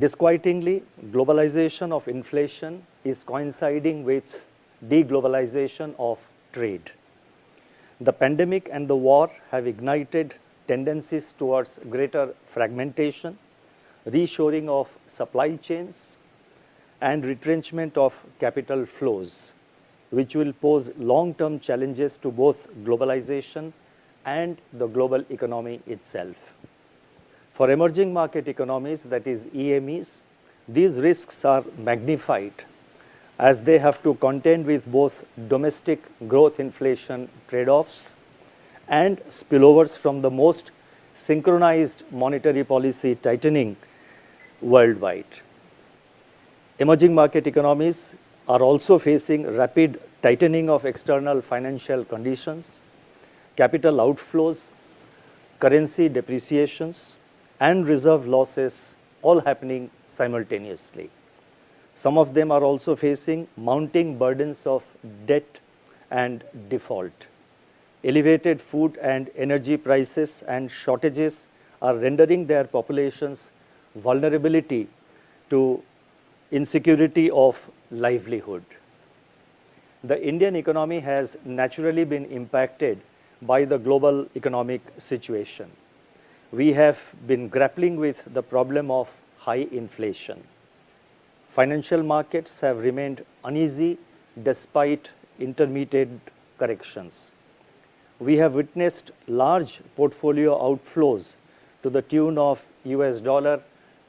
Disquietingly, globalization of inflation is coinciding with deglobalization of trade. The pandemic and the war have ignited tendencies towards greater fragmentation, reshoring of supply chains, and retrenchment of capital flows, which will pose long-term challenges to both globalization and the global economy itself. For emerging market economies, that is EMEs, these risks are magnified as they have to contend with both domestic growth inflation trade-offs and spillovers from the most synchronized monetary policy tightening worldwide. Emerging market economies are also facing rapid tightening of external financial conditions, capital outflows, currency depreciations, and reserve losses all happening simultaneously. Some of them are also facing mounting burdens of debt and default. Elevated food and energy prices and shortages are rendering their populations vulnerability to insecurity of livelihood. The Indian economy has naturally been impacted by the global economic situation. We have been grappling with the problem of high inflation. Financial markets have remained uneasy despite intermittent corrections. We have witnessed large portfolio outflows to the tune of US dollar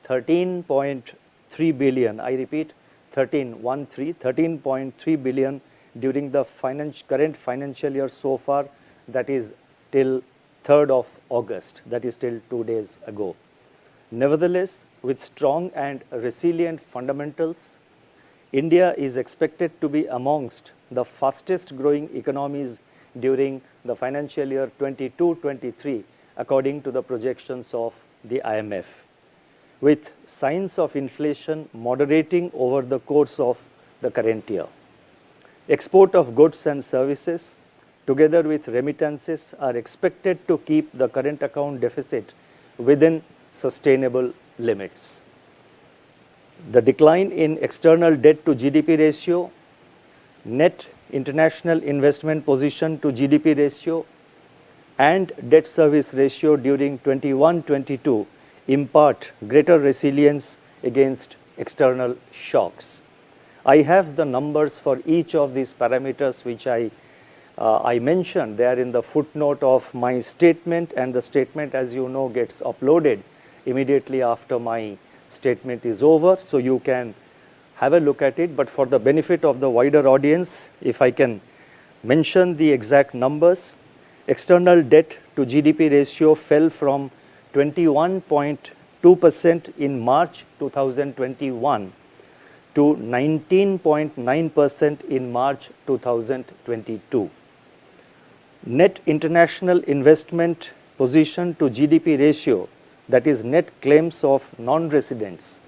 13.3 billion. I repeat, 13.3 billion during the current financial year so far, that is till 3rd of August, that is till 2 days ago. Nevertheless, with strong and resilient fundamentals, India is expected to be amongst the fastest growing economies during the financial year 22-23, according to the projections of the IMF, with signs of inflation moderating over the course of the current year. Export of goods and services, together with remittances, are expected to keep the current account deficit within sustainable limits. The decline in external debt to GDP ratio, net international investment position to GDP ratio, and debt service ratio during 21-22 impart greater resilience against external shocks. I have the numbers for each of these parameters which I mentioned. They are in the footnote of my statement, and the statement, as you know, gets uploaded immediately after my statement is over, so you can have a look at it. But for the benefit of the wider audience, if I can mention the exact numbers, external debt to GDP ratio fell from 21.2% in March 2021 to 19.9% in March 2022. Net international investment position to GDP ratio, that is net claims of non-residents,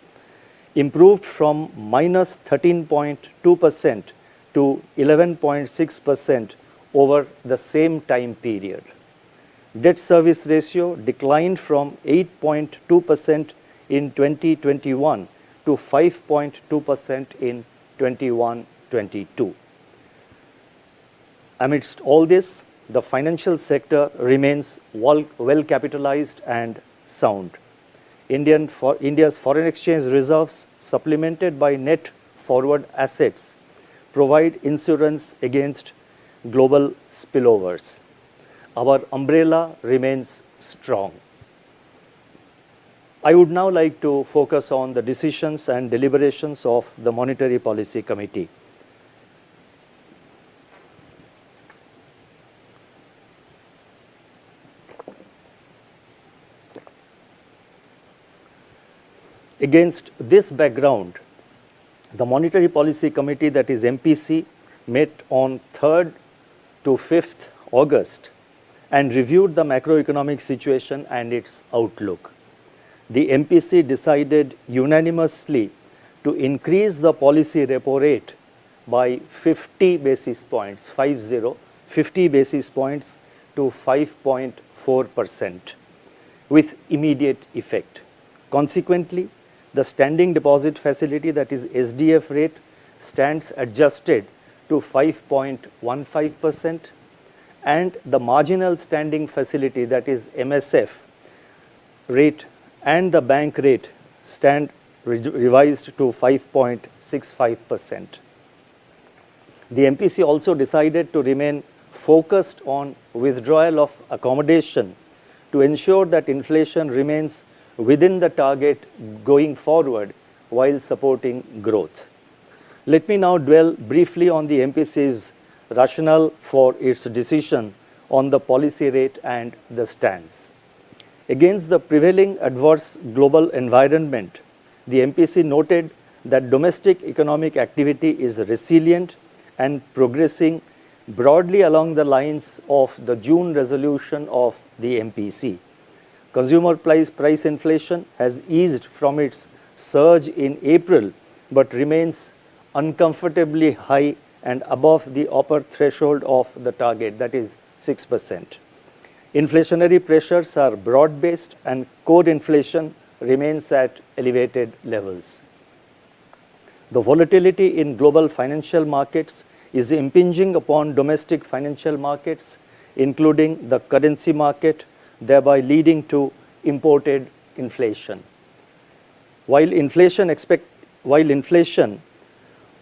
improved from minus 13.2% to 11.6% over the same time period. Debt service ratio declined from 8.2% in 2021 to 5.2% in 21-22. Amidst all this, the financial sector remains well capitalized and sound. India's foreign exchange reserves, supplemented by net forward assets, provide insurance against global spillovers. Our umbrella remains strong. I would now like to focus on the decisions and deliberations of the Monetary Policy Committee. Against this background, the Monetary Policy Committee, that is MPC, met on 3rd to 5th August and reviewed the macroeconomic situation and its outlook. The MPC decided unanimously to increase the policy repo rate by 50 basis points, 50 basis points to 5.4% with immediate effect. Consequently, The standing deposit facility, that is SDF rate, stands adjusted to 5.15%, and the marginal standing facility, that is MSF rate, and the bank rate stand revised to 5.65%. The MPC also decided to remain focused on withdrawal of accommodation to ensure that inflation remains within the target going forward while supporting growth. Let me now dwell briefly on the MPC's rationale for its decision on the policy rate and the stance. Against the prevailing adverse global environment, the MPC noted that domestic economic activity is resilient and progressing broadly along the lines of the June resolution of the MPC. Consumer price inflation has eased from its surge in April, but remains uncomfortably high and above the upper threshold of the target, that is 6%. Inflationary pressures are broad-based and core inflation remains at elevated levels. The volatility in global financial markets is impinging upon domestic financial markets, including the currency market, thereby leading to imported inflation. While inflation,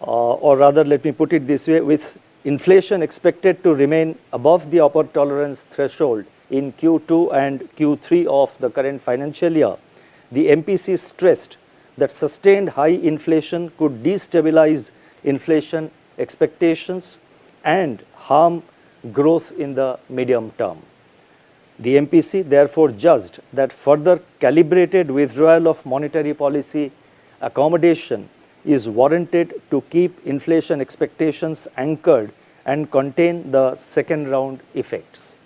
or rather let me put it this way, with inflation expected to remain above the upper tolerance threshold in Q2 and Q3 of the current financial year, the MPC stressed that sustained high inflation could destabilize inflation expectations and harm growth in the medium term. The MPC therefore judged that further calibrated withdrawal of monetary policy accommodation is warranted to keep inflation expectations anchored and contain the second round effects.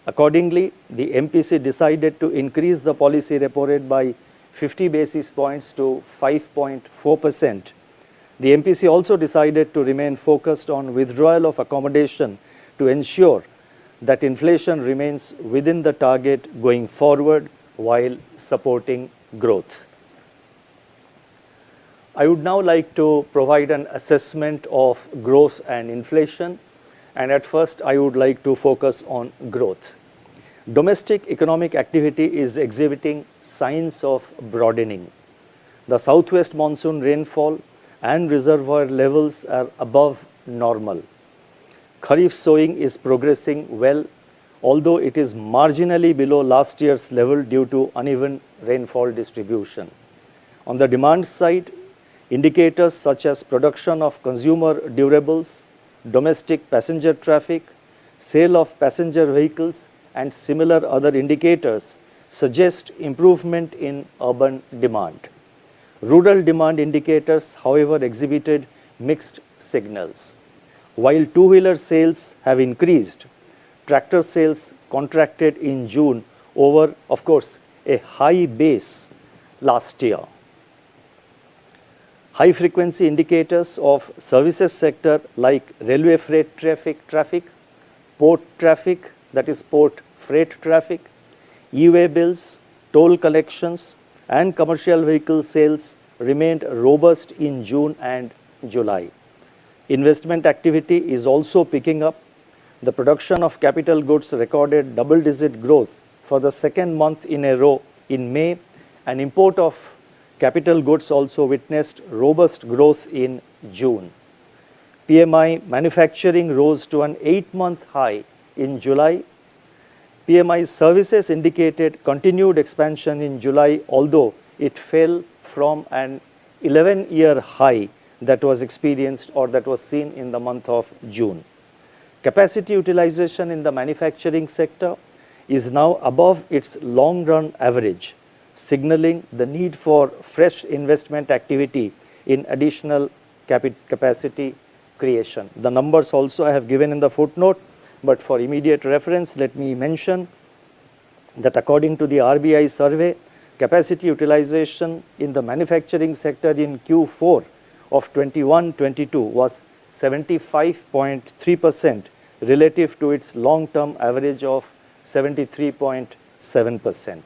Accordingly, the MPC decided to increase the policy repo rate by 50 basis points to 5.4%. The MPC also decided to remain focused on withdrawal of accommodation to ensure that inflation remains within the target going forward while supporting growth. I would now like to provide an assessment of growth and inflation, and at first I would like to focus on growth. Domestic economic activity is exhibiting signs of broadening. The southwest monsoon rainfall and reservoir levels are above normal. Kharif sowing is progressing well, although it is marginally below last year's level due to uneven rainfall distribution. On the demand side, indicators such as production of consumer durables, domestic passenger traffic, sale of passenger vehicles, and similar other indicators suggest improvement in urban demand. Rural demand indicators, however, exhibited mixed signals. While two-wheeler sales have increased, tractor sales contracted in June over, of course, a high base last year. High-frequency indicators of services sector like railway freight traffic, port traffic, that is port freight traffic, e-way bills, toll collections, and commercial vehicle sales remained robust in June and July. Investment activity is also picking up. The production of capital goods recorded double-digit growth for the second month in a row in May, and import of capital goods also witnessed robust growth in June. PMI manufacturing rose to an 8-month high in July. PMI services indicated continued expansion in July, although it fell from an 11-year high that was experienced or that was seen in the month of June. Capacity utilization in the manufacturing sector is now above its long-run average, signaling the need for fresh investment activity in additional capacity creation. The numbers also I have given in the footnote, but for immediate reference, let me mention that according to the RBI survey, capacity utilization in the manufacturing sector in Q4 of 21-22 was 75.3% relative to its long-term average of 73.7%.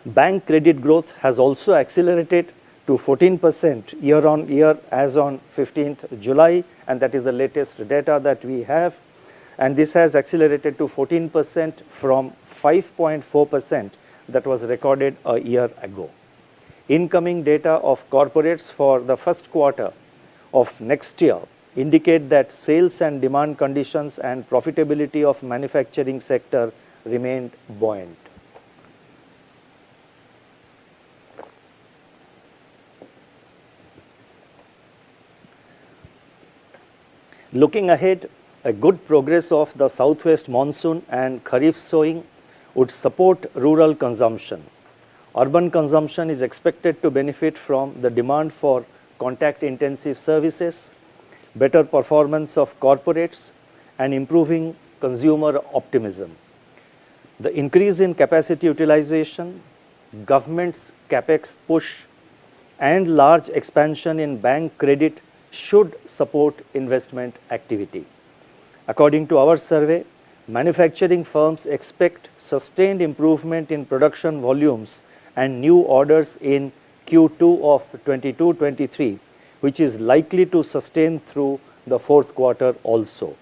Bank credit growth has also accelerated to 14% year-on-year as on 15th July, and that is the latest data that we have. And this has accelerated to 14% from 5.4% that was recorded a year ago. Incoming data of corporates for the first quarter of next year indicate that sales and demand conditions and profitability of manufacturing sector remained buoyant. Looking ahead, a good progress of the southwest monsoon and kharif sowing would support rural consumption. Urban consumption is expected to benefit from the demand for contact-intensive services, better performance of corporates, and improving consumer optimism. The increase in capacity utilization, government's capex push, and large expansion in bank credit should support investment activity. According to our survey, manufacturing firms expect sustained improvement in production volumes and new orders in Q2 of 22-23, which is likely to sustain through the fourth quarter also.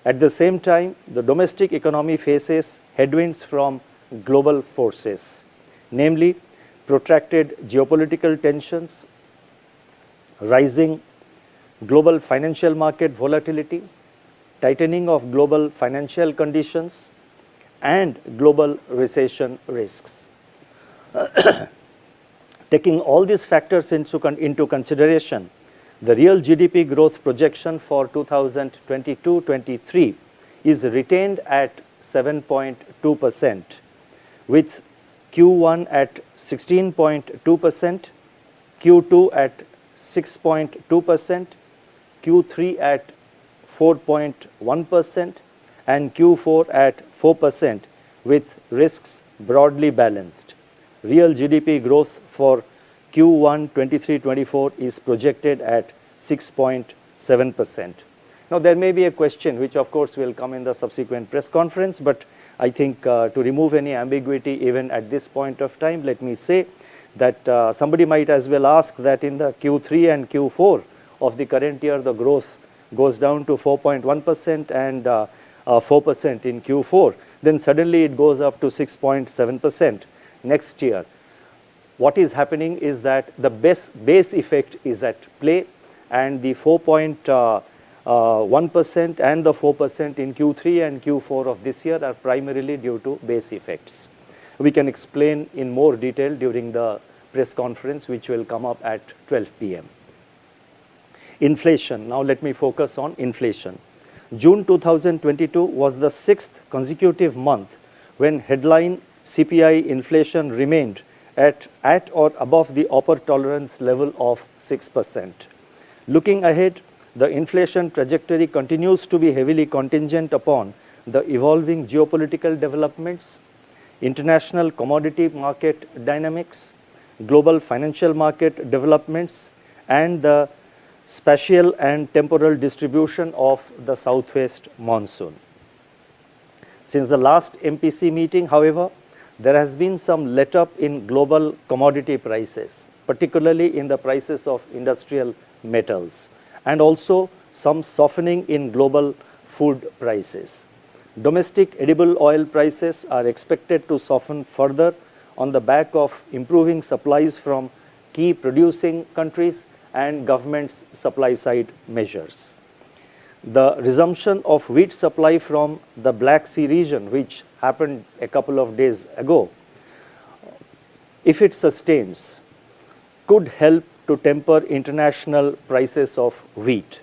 At the same time, the domestic economy faces headwinds from global forces, namely protracted geopolitical tensions, rising global financial market volatility, tightening of global financial conditions, and global recession risks. Taking all these factors into consideration, the real GDP growth projection for 2022-23 is retained at 7.2%, with Q1 at 16.2%, Q2 at 6.2%, Q3 at 4.1%, and Q4 at 4%, with risks broadly balanced. Real GDP growth for Q1 23-24 is projected at 6.7%. Now, there may be a question which of course will come in the subsequent press conference, but I think to remove any ambiguity even at this point of time, let me say that somebody might as well ask that in the Q3 and Q4 of the current year, the growth goes down to 4.1% and 4% in Q4, then suddenly it goes up to 6.7% next year. What is happening is that the base effect is at play, and the 4.1% and the 4% in Q3 and Q4 of this year are primarily due to base effects. We can explain in more detail during the press conference, which will come up at 12 p.m. Inflation. Now let me focus on inflation. June 2022 was the 6th consecutive month when headline CPI inflation remained at or above the upper tolerance level of 6%. Looking ahead, the inflation trajectory continues to be heavily contingent upon the evolving geopolitical developments, international commodity market dynamics, global financial market developments, and the spatial and temporal distribution of the southwest monsoon. Since the last MPC meeting, however, there has been some let-up in global commodity prices, particularly in the prices of industrial metals, and also some softening in global food prices. Domestic edible oil prices are expected to soften further on the back of improving supplies from key producing countries and government's supply-side measures. The resumption of wheat supply from the Black Sea region, which happened a couple of days ago, if it sustains, could help to temper international prices of wheat.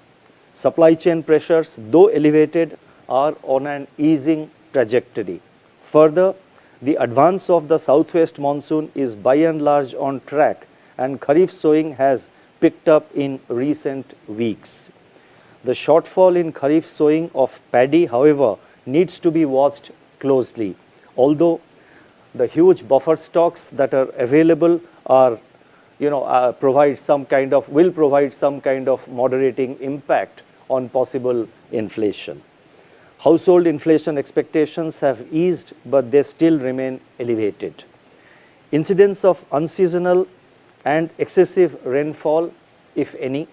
Supply chain pressures, though elevated, are on an easing trajectory. Further, the advance of the southwest monsoon is by and large on track, and kharif sowing has picked up in recent weeks. The shortfall in kharif sowing of paddy, however, needs to be watched closely, although the huge buffer stocks that are available are, will provide some kind of moderating impact on possible inflation. Household inflation expectations have eased, but they still remain elevated. Incidents of unseasonal and excessive rainfall, if any,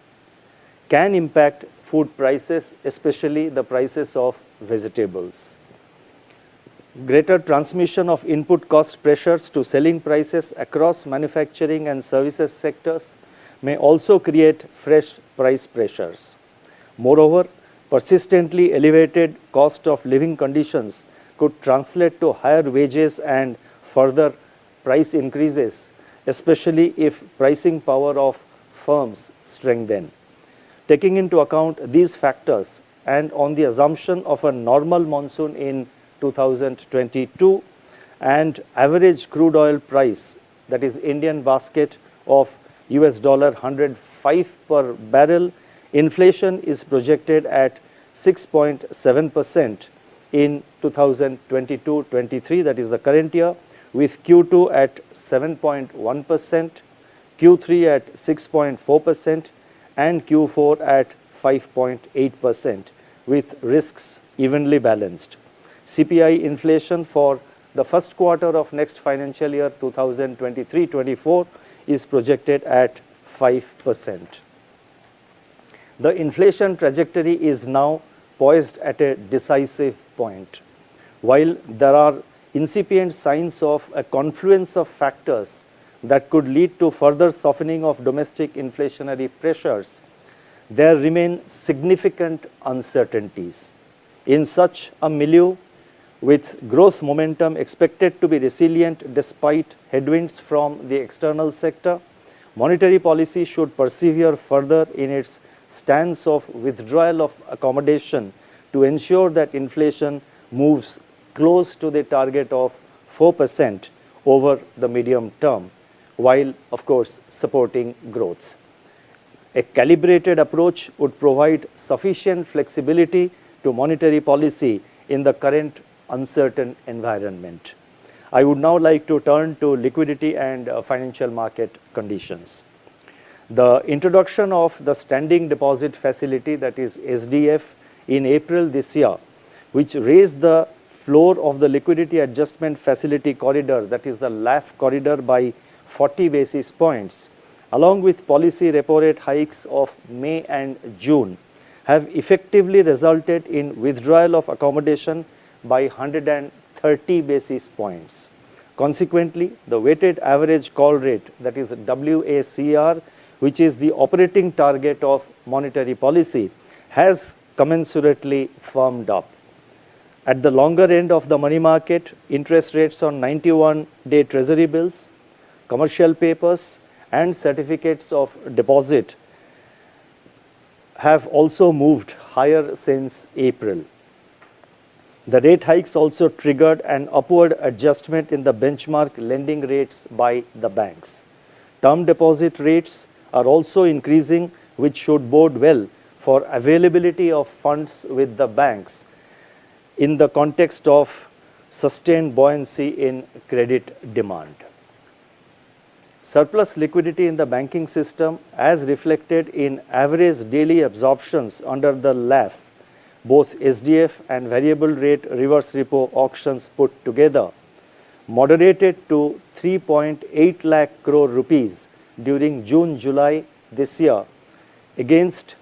can impact food prices, especially the prices of vegetables. Greater transmission of input cost pressures to selling prices across manufacturing and services sectors may also create fresh price pressures. Moreover, persistently elevated cost of living conditions could translate to higher wages and further price increases, especially if pricing power of firms strengthen. Taking into account these factors and on the assumption of a normal monsoon in 2022 and average crude oil price, that is Indian basket of $105 per barrel, inflation is projected at 6.7% in 2022-23, that is the current year, with Q2 at 7.1%, Q3 at 6.4%, and Q4 at 5.8%, with risks evenly balanced. CPI inflation for the first quarter of next financial year 2023-24 is projected at 5%. The inflation trajectory is now poised at a decisive point. While there are incipient signs of a confluence of factors that could lead to further softening of domestic inflationary pressures, there remain significant uncertainties. In such a milieu, with growth momentum expected to be resilient despite headwinds from the external sector, monetary policy should persevere further in its stance of withdrawal of accommodation to ensure that inflation moves close to the target of 4% over the medium term, while, of course, supporting growth. A calibrated approach would provide sufficient flexibility to monetary policy in the current uncertain environment. I would now like to turn to liquidity and financial market conditions. The introduction of the standing deposit facility, that is SDF, in April this year, which raised the floor of the liquidity adjustment facility corridor, that is the LAF corridor, by 40 basis points, along with policy repo rate hikes of May and June, have effectively resulted in withdrawal of accommodation by 130 basis points. Consequently, the weighted average call rate, that is WACR, which is the operating target of monetary policy, has commensurately firmed up. At the longer end of the money market, interest rates on 91-day treasury bills, commercial papers, and certificates of deposit have also moved higher since April. The rate hikes also triggered an upward adjustment in the benchmark lending rates by the banks. Term deposit rates are also increasing, which should bode well for availability of funds with the banks in the context of sustained buoyancy in credit demand. Surplus liquidity in the banking system, as reflected in average daily absorptions under the LAF, both SDF and variable rate reverse repo auctions put together, moderated to 3.8 lakh crore rupees during June-July this year against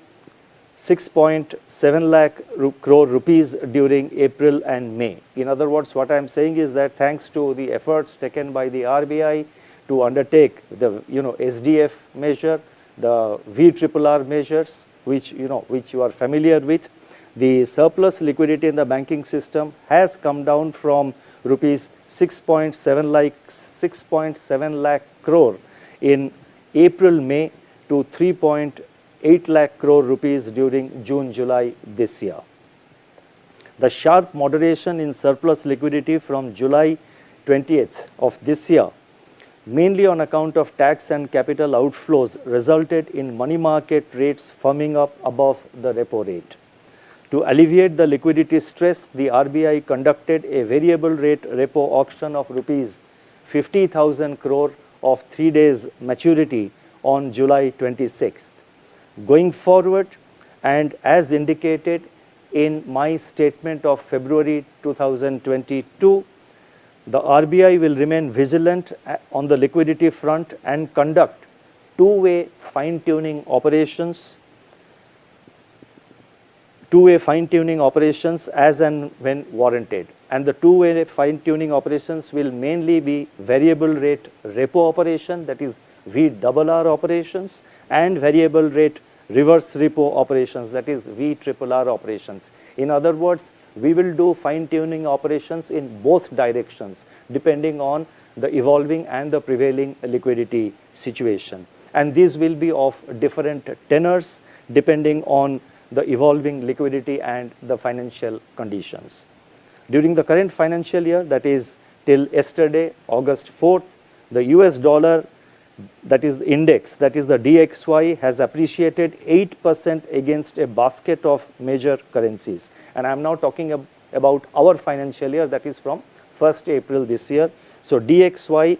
6.7 lakh crore rupees during April and May. In other words, what I am saying is that thanks to the efforts taken by the RBI to undertake the SDF measure, the VRRR measures, which you are familiar with, the surplus liquidity in the banking system has come down from rupees 6.7 lakh crore in April-May to 3.8 lakh crore rupees during June-July this year. The sharp moderation in surplus liquidity from July 20th of this year, mainly on account of tax and capital outflows, resulted in money market rates firming up above the repo rate. To alleviate the liquidity stress, the RBI conducted a variable rate repo auction of rupees 50,000 crore of 3 days maturity on July 26th. Going forward, and as indicated in my statement of February 2022, The RBI will remain vigilant on the liquidity front and conduct two-way fine-tuning operations as and when warranted. And the two-way fine-tuning operations will mainly be variable rate repo operation, that is VRR operations, and variable rate reverse repo operations, that is VRRR operations. In other words, we will do fine-tuning operations in both directions depending on the evolving and the prevailing liquidity situation. And these will be of different tenors depending on the evolving liquidity and the financial conditions. During the current financial year, that is till yesterday, August 4th, the US dollar, that is the index, that is the DXY, has appreciated 8% against a basket of major currencies. And I'm now talking about our financial year, that is from 1st April this year. So DXY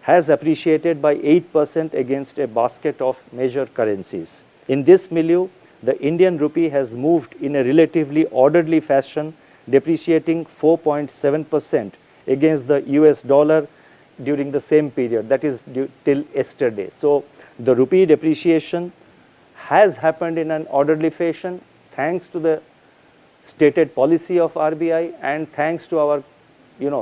has appreciated by 8% against a basket of major currencies. In this milieu, the Indian rupee has moved in a relatively orderly fashion, depreciating 4.7% against the US dollar during the same period, that is till yesterday. So the rupee depreciation has happened in an orderly fashion thanks to the stated policy of RBI and thanks to our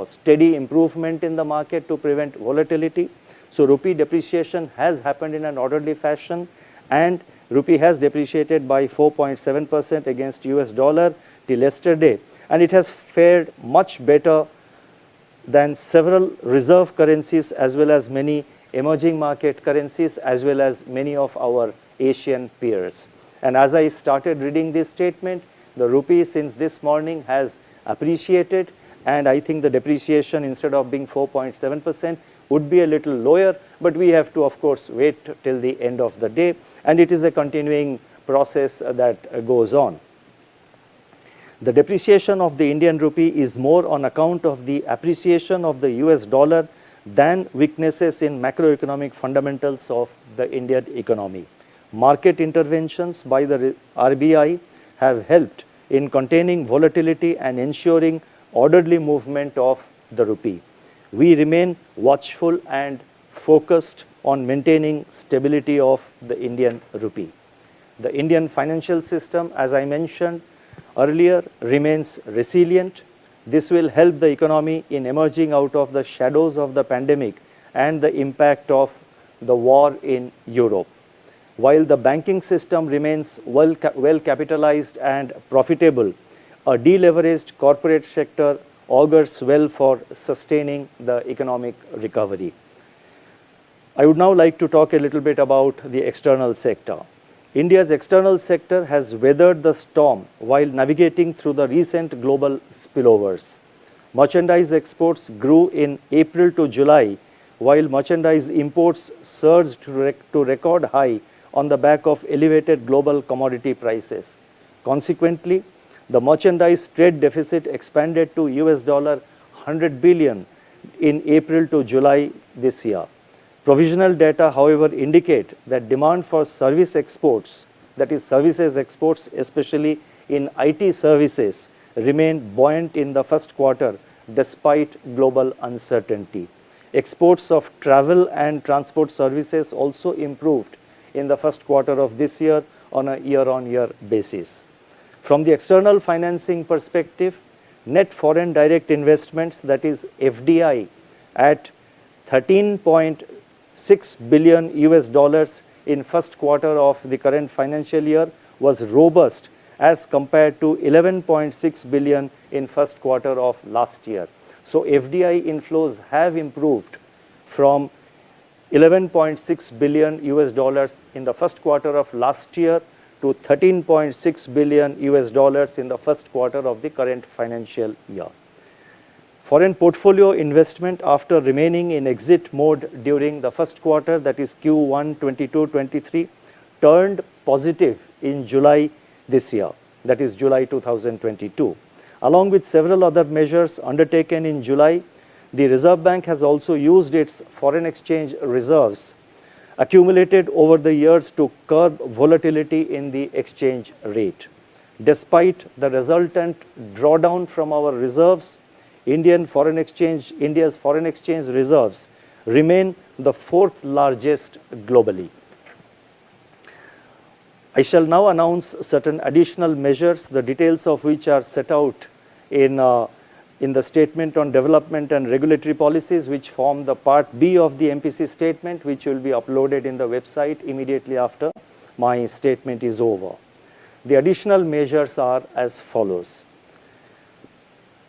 steady improvement in the market to prevent volatility. So rupee depreciation has happened in an orderly fashion, and rupee has depreciated by 4.7% against US dollar till yesterday, and it has fared much better than several reserve currencies as well as many emerging market currencies as well as many of our Asian peers. And as I started reading this statement, the rupee since this morning has appreciated, and I think the depreciation instead of being 4.7% would be a little lower, but we have to of course wait till the end of the day, and it is a continuing process that goes on. The depreciation of the Indian rupee is more on account of the appreciation of the US dollar than weaknesses in macroeconomic fundamentals of the Indian economy. Market interventions by the RBI have helped in containing volatility and ensuring orderly movement of the rupee. We remain watchful and focused on maintaining stability of the Indian rupee. The Indian financial system, as I mentioned earlier, remains resilient. This will help the economy in emerging out of the shadows of the pandemic and the impact of the war in Europe. While the banking system remains well capitalized and profitable, a deleveraged corporate sector augurs well for sustaining the economic recovery. I would now like to talk a little bit about the external sector. India's external sector has weathered the storm while navigating through the recent global spillovers. Merchandise exports grew in April to July, while merchandise imports surged to record high on the back of elevated global commodity prices. Consequently, the merchandise trade deficit expanded to US $100 billion in April to July this year. Provisional data, however, indicate that demand for service exports, that is services exports, especially in IT services, remained buoyant in the first quarter despite global uncertainty. Exports of travel and transport services also improved in the first quarter of this year on a year-on-year basis. From the external financing perspective, net foreign direct investments, that is FDI, at $13.6 billion US in first quarter of the current financial year was robust as compared to $11.6 billion in first quarter of last year. So FDI inflows have improved from $11.6 billion US in the first quarter of last year to $13.6 billion US in the first quarter of the current financial year. Foreign portfolio investment, after remaining in exit mode during the first quarter, that is Q1 22-23, turned positive in July this year, that is July 2022. Along with several other measures undertaken in July, the Reserve Bank has also used its foreign exchange reserves accumulated over the years to curb volatility in the exchange rate. Despite the resultant drawdown from our reserves, India's foreign exchange reserves remain the fourth largest globally. I shall now announce certain additional measures, the details of which are set out in the Statement on Development and Regulatory Policies, which form the Part B of the MPC statement, which will be uploaded in the website immediately after my statement is over. The additional measures are as follows.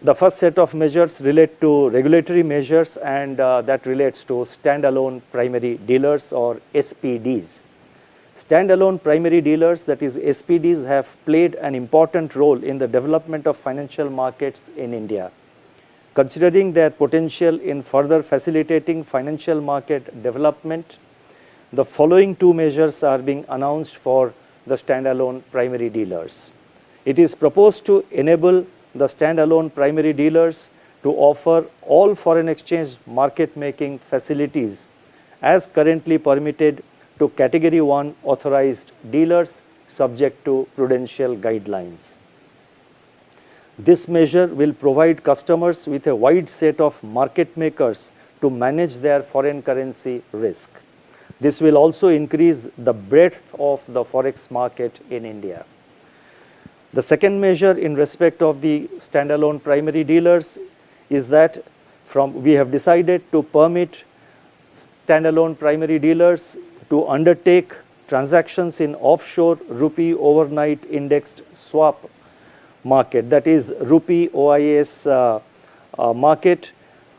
The first set of measures relate to regulatory measures, and that relates to standalone primary dealers or SPDs. Standalone primary dealers, that is SPDs, have played an important role in the development of financial markets in India. Considering their potential in further facilitating financial market development, the following two measures are being announced for the standalone primary dealers. It is proposed to enable the standalone primary dealers to offer all foreign exchange market making facilities as currently permitted to Category 1 authorized dealers subject to prudential guidelines. This measure will provide customers with a wide set of market makers to manage their foreign currency risk. This will also increase the breadth of the forex market in India. The second measure in respect of the standalone primary dealers is that we have decided to permit standalone primary dealers to undertake transactions in offshore rupee overnight indexed swap market, that is rupee OIS market,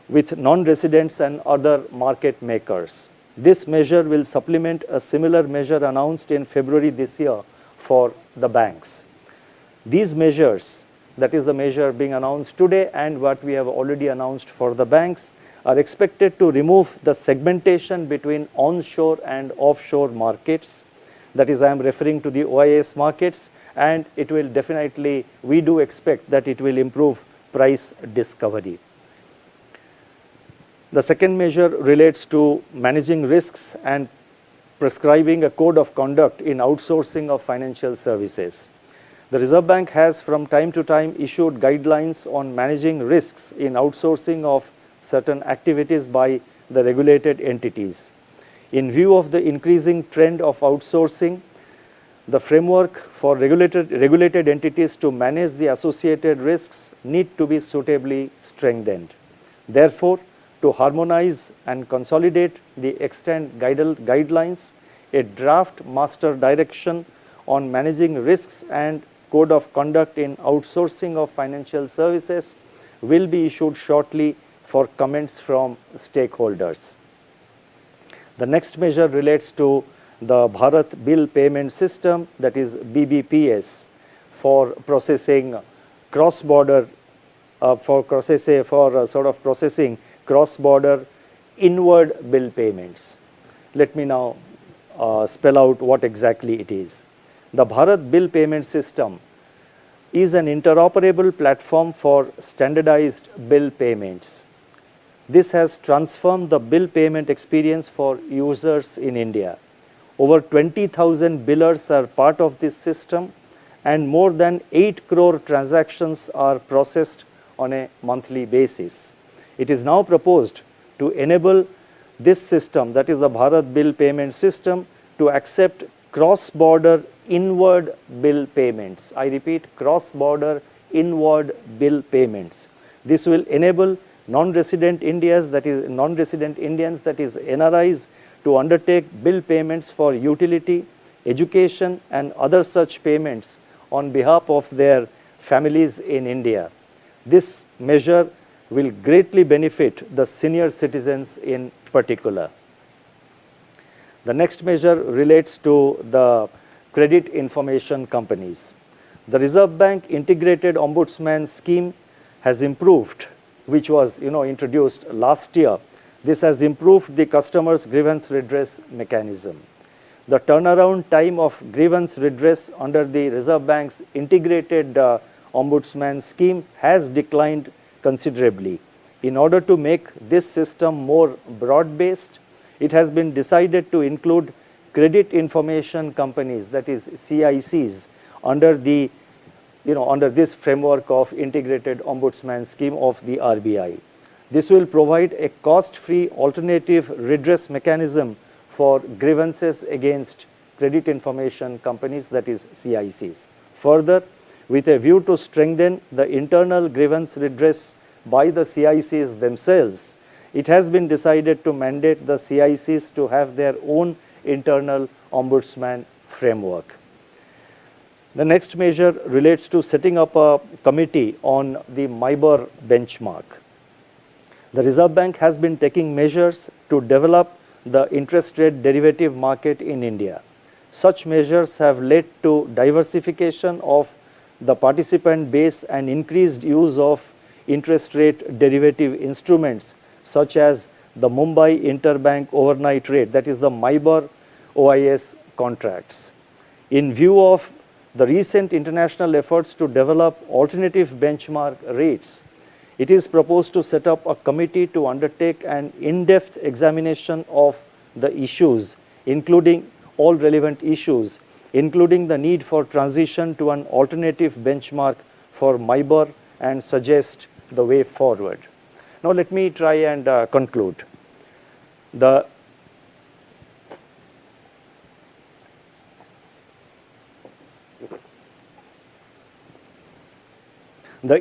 with non-residents and other market makers. This measure will supplement a similar measure announced in February this year for the banks. These measures, that is the measure being announced today and what we have already announced for the banks, are expected to remove the segmentation between onshore and offshore markets. That is, I am referring to the OIS markets, and it will definitely, we do expect that it will improve price discovery. The second measure relates to managing risks and prescribing a code of conduct in outsourcing of financial services. The Reserve Bank has from time to time issued guidelines on managing risks in outsourcing of certain activities by the regulated entities. In view of the increasing trend of outsourcing, the framework for regulated entities to manage the associated risks need to be suitably strengthened. Therefore, to harmonize and consolidate the extant guidelines, a draft master direction on managing risks and code of conduct in outsourcing of financial services will be issued shortly for comments from stakeholders. The next measure relates to the Bharat Bill Payment System, that is BBPS, for processing cross-border, processing cross-border inward bill payments. Let me now spell out what exactly it is. The Bharat Bill Payment System is an interoperable platform for standardized bill payments. This has transformed the bill payment experience for users in India. Over 20,000 billers are part of this system, and more than 8 crore transactions are processed on a monthly basis. It is now proposed to enable this system, that is the Bharat Bill Payment System, to accept cross-border inward bill payments. I repeat, cross-border inward bill payments. This will enable non-resident Indians, that is NRIs, to undertake bill payments for utility, education, and other such payments on behalf of their families in India. This measure will greatly benefit the senior citizens in particular. The next measure relates to the credit information companies. The Reserve Bank Integrated Ombudsman Scheme has improved, which was introduced last year. This has improved the customer's grievance redress mechanism. The turnaround time of grievance redress under the Reserve Bank's Integrated Ombudsman Scheme has declined considerably. In order to make this system more broad-based, it has been decided to include credit information companies, that is CICs, under the under this framework of integrated ombudsman scheme of the RBI. This will provide a cost-free alternative redress mechanism for grievances against credit information companies, that is CICs. Further, with a view to strengthen the internal grievance redress by the CICs themselves, it has been decided to mandate the CICs to have their own internal ombudsman framework. The next measure relates to setting up a committee on the MIBOR benchmark. The Reserve Bank has been taking measures to develop the interest rate derivative market in India. Such measures have led to diversification of the participant base and increased use of interest rate derivative instruments such as the Mumbai Interbank Overnight Rate, that is the MIBOR OIS contracts. In view of the recent international efforts to develop alternative benchmark rates, it is proposed to set up a committee to undertake an in-depth examination of the issues, including all relevant issues, including the need for transition to an alternative benchmark for MIBOR, and suggest the way forward. Now let me try and conclude. The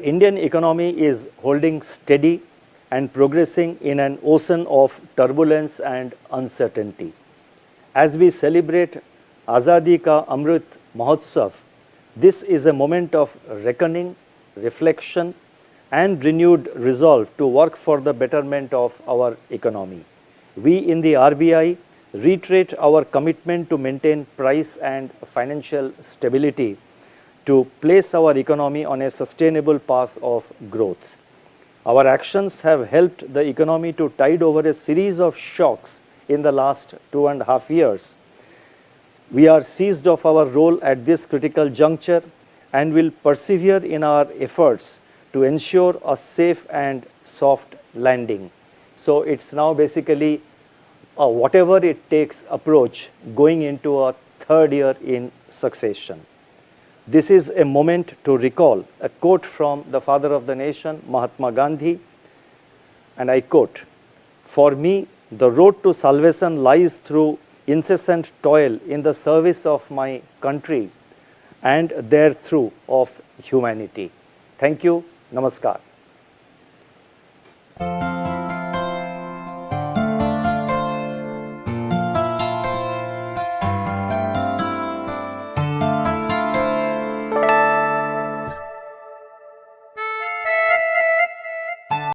Indian economy is holding steady and progressing in an ocean of turbulence and uncertainty. As we celebrate Azadi Ka Amrit Mahotsav, this is a moment of reckoning, reflection, and renewed resolve to work for the betterment of our economy. We in the RBI reiterate our commitment to maintain price and financial stability, to place our economy on a sustainable path of growth. Our actions have helped the economy to tide over a series of shocks in the last 2.5 years. We are seized of our role at this critical juncture and will persevere in our efforts to ensure a safe and soft landing. So it's now basically a whatever it takes approach going into a third year in succession. This is a moment to recall a quote from the father of the nation, Mahatma Gandhi, and I quote, "For me, the road to salvation lies through incessant toil in the service of my country and therethrough of humanity." Thank you. Namaskar.